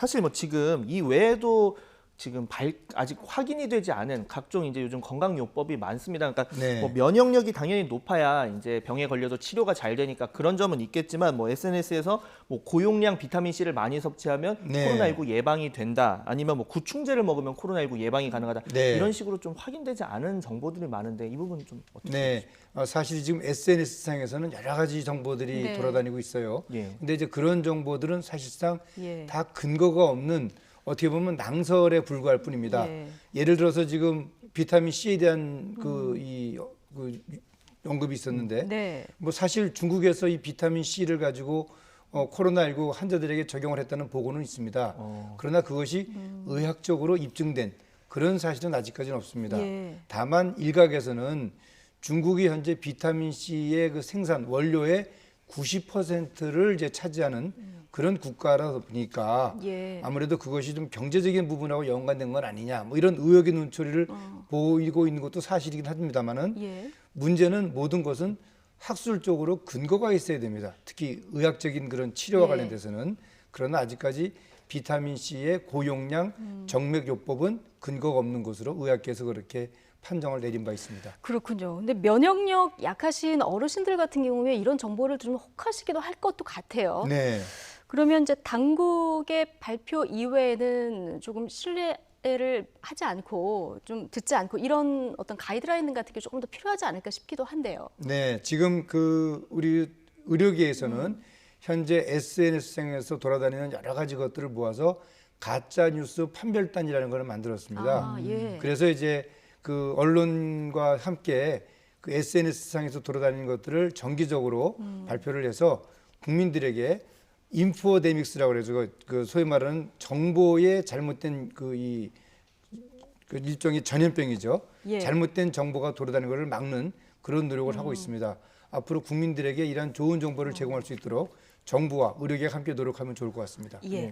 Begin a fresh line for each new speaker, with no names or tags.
사실 뭐 지금 이 외에도 지금 아직 확인이 되지 않은 각종 이제 요즘 건강요법이 많습니다. 그러니까
네.
뭐 면역력이 당연히 높아야 이제 병에 걸려도 치료가 잘 되니까 그런 점은 있겠지만 뭐 SNS에서 뭐 고용량 비타민 C를 많이 섭취하면
네.
코로나19 예방이 된다. 아니면 뭐 구충제를 먹으면 코로나19 예방이 가능하다.
네.
이런 식으로 좀 확인되지 않은 정보들이 많은데 이 부분은 좀 어떻게
네, 사실 지금 SNS상에서는 여러 가지 정보들이
네.
돌아다니고 있어요.
예.
근데 이제 그런 정보들은 사실상
예.
다 근거가 없는 어떻게 보면 낭설에 불과할 뿐입니다.
예.
예를 들어서 지금 비타민 C에 대한 그 언급이 있었는데
네.
뭐 사실 중국에서 이 비타민 C를 가지고 코로나19 환자들에게 적용을 했다는 보고는 있습니다. 그러나 그것이 의학적으로 입증된 그런 사실은 아직까지는 없습니다.
예.
다만 일각에서는 중국이 현재 비타민 C의 그 생산 원료의 90%를 이제 차지하는 그런 국가라다 보니까
예.
아무래도 그것이 좀 경제적인 부분하고 연관된 건 아니냐 뭐 이런 의혹의 눈초리를 보이고 있는 것도 사실이긴 합니다만은
예.
문제는 모든 것은 학술적으로 근거가 있어야 됩니다. 특히 의학적인 그런 치료와
예.
관련돼서는. 그러나 아직까지 비타민 C의 고용량 정맥요법은 근거가 없는 것으로 의학계에서 그렇게 판정을 내린 바 있습니다.
그렇군요. 근데 면역력 약하신 어르신들 같은 경우에 이런 정보를 좀 혹하시기도 할 것도 같아요.
네.
그러면 이제 당국의 발표 이외에는 조금 신뢰를 하지 않고 좀 듣지 않고 이런 어떤 가이드라인 같은 게 조금 더 필요하지 않을까 싶기도 한데요.
네, 지금 그 우리 의료계에서는 현재 SNS상에서 돌아다니는 여러 가지 것들을 모아서 가짜 뉴스 판별단이라는 걸 만들었습니다.
예.
그래서 이제 그 언론과 함께 그 SNS상에서 돌아다니는 것들을 정기적으로 발표를 해서 국민들에게 인포데믹스라고 해서 그 소위 말하는 정보의 잘못된 그 일종의 전염병이죠.
예.
잘못된 정보가 돌아다니는 것을 막는 그런 노력을 하고 있습니다. 앞으로 국민들에게 이런 좋은 정보를 제공할 수 있도록 정부와 의료계가 함께 노력하면 좋을 것 같습니다.
예.